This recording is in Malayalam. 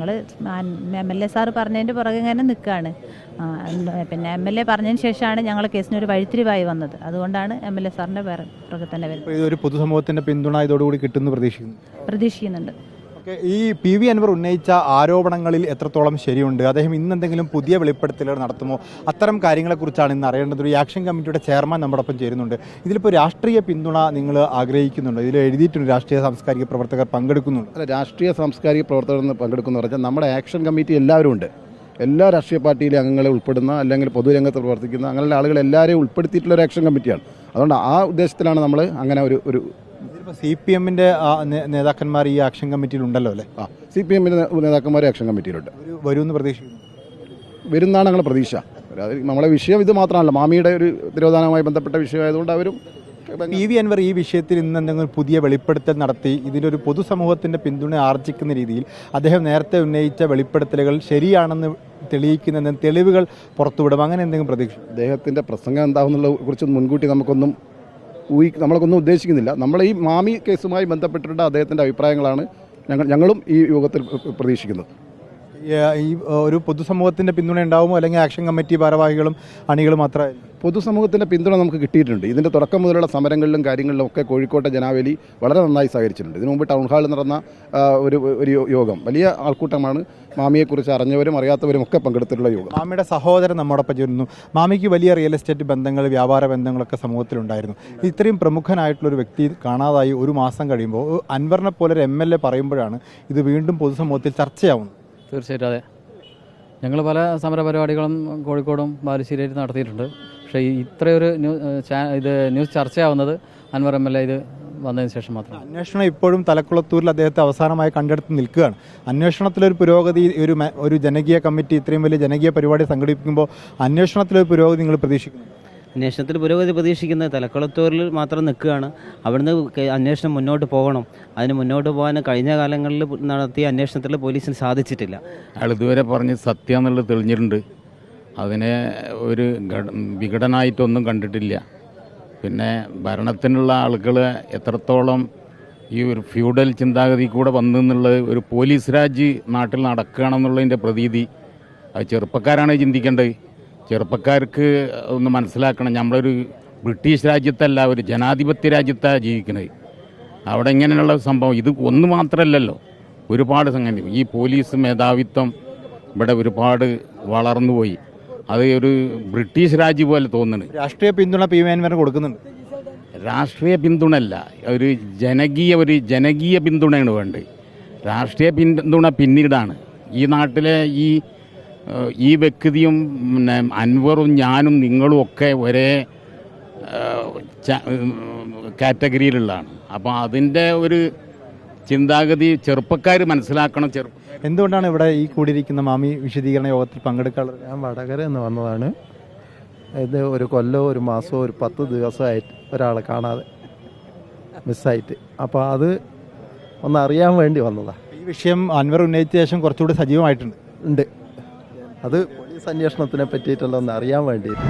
ഞങ്ങൾ MLA സാറ് പറഞ്ഞതിൻ്റെ പുറകെ ഇങ്ങനെ നിൽക്കുകയാണ്. പിന്നെ MLA പറഞ്ഞതിന് ശേഷമാണ് ഞങ്ങൾ കേസിനൊരു വഴിത്തിരിവായി വന്നത്. അതുകൊണ്ടാണ് MLA സാറിൻ്റെ പുറകെ തന്നെ വരുന്നത്. ഇതൊരു പൊതുസമൂഹത്തിൻ്റെ പിന്തുണ ഇതോടുകൂടി കിട്ടുമെന്ന് പ്രതീക്ഷിക്കുന്നുണ്ട്. ഈ PV അൻവർ ഉന്നയിച്ച ആരോപണങ്ങളിൽ എത്രത്തോളം ശരിയുണ്ട്? അദ്ദേഹം ഇന്നെന്തെങ്കിലും പുതിയ വെളിപ്പെടുത്തലുകൾ നടത്തുമോ? അത്തരം കാര്യങ്ങളെക്കുറിച്ചാണ് ഇന്ന് അറിയേണ്ടത്. ഒരു ആക്ഷൻ കമ്മിറ്റിയുടെ ചെയർമാൻ നമ്മോടൊപ്പം ചേരുന്നുണ്ട്. ഇതിലിപ്പോൾ രാഷ്ട്രീയ പിന്തുണ നിങ്ങൾ ആഗ്രഹിക്കുന്നുണ്ട്? ഇതിൽ എഴുതിയിട്ടുണ്ട് രാഷ്ട്രീയ സാംസ്കാരിക പ്രവർത്തകർ പങ്കെടുക്കുന്നുണ്ട്. അല്ല, രാഷ്ട്രീയ സാംസ്കാരിക പ്രവർത്തകർ പങ്കെടുക്കുന്നു പറഞ്ഞാൽ നമ്മുടെ ആക്ഷൻ കമ്മിറ്റി എല്ലാവരും ഉണ്ട്. എല്ലാ രാഷ്ട്രീയ പാർട്ടിയിലെ അംഗങ്ങളെ ഉൾപ്പെടുന്ന അല്ലെങ്കിൽ പൊതുരംഗത്ത് പ്രവർത്തിക്കുന്ന അങ്ങനെയുള്ള ആളുകൾ എല്ലാവരെയും ഉൾപ്പെടുത്തിയിട്ടുള്ള ഒരു ആക്ഷൻ കമ്മിറ്റിയാണ്. അതുകൊണ്ട് ആ ഉദ്ദേശത്തിലാണ് നമ്മൾ അങ്ങനെ ഒരു CPM-ന്റെ നേതാക്കന്മാർ ഈ ആക്ഷൻ കമ്മിറ്റിയിൽ ഉണ്ടല്ലോ അല്ലേ? CPM-ന്റെ നേതാക്കന്മാർ ആക്ഷൻ കമ്മിറ്റിയിലുണ്ട്. വരുമെന്ന് പ്രതീക്ഷിക്കുന്നു. വരുന്നാണ് ഞങ്ങളുടെ പ്രതീക്ഷ. നമ്മളെ വിഷയം ഇത് മാത്രമല്ല, മാമിയുടെ ഒരു തിരോധാനവുമായി ബന്ധപ്പെട്ട വിഷയമായതുകൊണ്ട് അവരും PV അൻവർ ഈ വിഷയത്തിൽ ഇന്ന് എന്തെങ്കിലും പുതിയ വെളിപ്പെടുത്തൽ നടത്തി ഇതിലൊരു പൊതുസമൂഹത്തിൻ്റെ പിന്തുണ ആർജിക്കുന്ന രീതിയിൽ അദ്ദേഹം നേരത്തെ ഉന്നയിച്ച വെളിപ്പെടുത്തലുകൾ ശരിയാണെന്ന് തെളിയിക്കുന്ന തെളിവുകൾ പുറത്തുവിടും, അങ്ങനെ എന്തെങ്കിലും പ്രതീക്ഷ? അദ്ദേഹത്തിൻ്റെ പ്രസംഗം എന്താണെന്നുള്ളതിനെ കുറിച്ച് മുൻകൂട്ടി നമ്മളൊന്നും ഉദ്ദേശിക്കുന്നില്ല. നമ്മൾ ഈ മാമി കേസുമായി ബന്ധപ്പെട്ടിട്ടുള്ള അദ്ദേഹത്തിൻ്റെ അഭിപ്രായങ്ങളാണ് ഞങ്ങളും ഈ യോഗത്തിൽ പ്രതീക്ഷിക്കുന്നത്. ഈ ഒരു പൊതുസമൂഹത്തിൻ്റെ പിന്തുണ ഉണ്ടാവുമോ, അല്ലെങ്കിൽ ആക്ഷൻ കമ്മിറ്റി ഭാരവാഹികളും അണികളും മാത്രമേ? പൊതുസമൂഹത്തിൻ്റെ പിന്തുണ നമുക്ക് കിട്ടിയിട്ടുണ്ട്. ഇതിൻ്റെ തുടക്കം മുതലുള്ള സമരങ്ങളിലും കാര്യങ്ങളിലും ഒക്കെ കോഴിക്കോട്ടെ ജനാവലി വളരെ നന്നായി സഹകരിച്ചിട്ടുണ്ട്. ഇതിനു മുമ്പ് ടൗൺ ഹാളിൽ നടന്ന ഒരു യോഗം വലിയ ആൾക്കൂട്ടമാണ്. മാമിയെക്കുറിച്ച് അറിഞ്ഞവരും അറിയാത്തവരും ഒക്കെ പങ്കെടുത്തിട്ടുള്ള യോഗം. മാമിയുടെ സഹോദരൻ നമ്മോടൊപ്പം ചേരുന്നു. മാമിക്ക് വലിയ റിയൽ എസ്റ്റേറ്റ് ബന്ധങ്ങൾ, വ്യാപാര ബന്ധങ്ങളൊക്കെ സമൂഹത്തിലുണ്ടായിരുന്നു. ഇത്രയും പ്രമുഖനായിട്ടുള്ളൊരു വ്യക്തി കാണാതായി ഒരു മാസം കഴിയുമ്പോൾ അൻവറിനെ പോലെ ഒരു MLA പറയുമ്പോഴാണ് ഇത് വീണ്ടും പൊതുസമൂഹത്തിൽ ചർച്ചയാവുന്നത്. തീർച്ചയായിട്ടും അതെ. ഞങ്ങൾ പല സമരപരിപാടികളും കോഴിക്കോടും ബാലുശ്ശേരിയിലും നടത്തിയിട്ടുണ്ട്. പക്ഷേ ഇത്രയൊരു ന്യൂസ് ചർച്ചയാവുന്നത് അൻവർ MLA ഇത് വന്നതിന് ശേഷം മാത്രം. അന്വേഷണം ഇപ്പോഴും തലക്കുളത്തൂരിൽ അദ്ദേഹത്തെ അവസാനമായി കണ്ടെടുത്ത് നിൽക്കുകയാണ്. അന്വേഷണത്തിലൊരു പുരോഗതി, ഒരു ജനകീയ കമ്മിറ്റി ഇത്രയും വലിയ ജനകീയ പരിപാടി സംഘടിപ്പിക്കുമ്പോൾ അന്വേഷണത്തിലൊരു പുരോഗതി നിങ്ങൾ പ്രതീക്ഷിക്കുന്നു? അന്വേഷണത്തിൽ പുരോഗതി പ്രതീക്ഷിക്കുന്നത് തലക്കുളത്തൂരിൽ മാത്രം നിൽക്കുകയാണ്. അവിടുന്ന് അന്വേഷണം മുന്നോട്ട് പോകണം. അതിന് മുന്നോട്ട് പോകാൻ കഴിഞ്ഞ കാലങ്ങളിൽ നടത്തിയ അന്വേഷണത്തിൽ പോലീസിന് സാധിച്ചിട്ടില്ല. അയാൾ ഇതുവരെ പറഞ്ഞ് സത്യം എന്നുള്ളത് തെളിഞ്ഞിട്ടുണ്ട്. അതിനെ ഒരു വിഘടനമായിട്ടൊന്നും കണ്ടിട്ടില്ല. പിന്നെ ഭരണത്തിനുള്ള ആളുകൾ എത്രത്തോളം ഈ ഒരു ഫ്യൂഡൽ ചിന്താഗതി കൂടെ വന്നു എന്നുള്ളത്, ഒരു പോലീസ് രാജ് നാട്ടിൽ നടക്കുകയാണെന്നുള്ളതിൻ്റെ പ്രതീതി അത് ചെറുപ്പക്കാരാണ് ചിന്തിക്കേണ്ടത്. ചെറുപ്പക്കാർക്ക് ഒന്ന് മനസ്സിലാക്കണം, നമ്മളൊരു ബ്രിട്ടീഷ് രാജ്യത്തല്ല, ഒരു ജനാധിപത്യ രാജ്യത്താണ് ജീവിക്കുന്നത്. അവിടെ ഇങ്ങനെയുള്ള സംഭവം ഇത് ഒന്ന് മാത്രമല്ലല്ലോ, ഒരുപാട് സംഗതി. ഈ പോലീസ് മേധാവിത്വം ഇവിടെ ഒരുപാട് വളർന്നുപോയി. അത് ഒരു ബ്രിട്ടീഷ് രാജ്യം പോലെ തോന്നുന്നു. രാഷ്ട്രീയ പിന്തുണ PV അൻവറിന് കൊടുക്കുന്നുണ്ട്? രാഷ്ട്രീയ പിന്തുണയല്ല, ഒരു ജനകീയ പിന്തുണയാണ് വേണ്ടത്. രാഷ്ട്രീയ പിന്തുണ പിന്നീടാണ്. ഈ നാട്ടിലെ ഈ വ്യക്തിയും പിന്നെ അൻവറും ഞാനും നിങ്ങളും ഒക്കെ ഒരേ കാറ്റഗറിയിലുള്ളതാണ്. അപ്പോൾ അതിൻ്റെ ഒരു ചിന്താഗതി ചെറുപ്പക്കാർ മനസ്സിലാക്കണം. എന്തുകൊണ്ടാണ് ഇവിടെ ഈ കൂടിയിരിക്കുന്ന മാമി വിശദീകരണ യോഗത്തിൽ പങ്കെടുക്കാറുള്ളത്? ഞാൻ വടകരയിൽ നിന്ന് വന്നതാണ്. ഇത് ഒരു കൊല്ലമോ ഒരു മാസമോ ഒരു 10 ദിവസമായിട്ട് ഒരാളെ കാണാതെ മിസ്സായിട്ട്. അപ്പോൾ അത് ഒന്ന് അറിയാൻ വേണ്ടി വന്നതാണ്. ഈ വിഷയം അൻവർ ഉന്നയിച്ച ശേഷം കുറച്ചുകൂടി സജീവമായിട്ടുണ്ട്. അത് പോലീസ് അന്വേഷണത്തിനെ പറ്റിയിട്ടുള്ള ഒന്ന് അറിയാൻ വേണ്ടിയിട്ട്.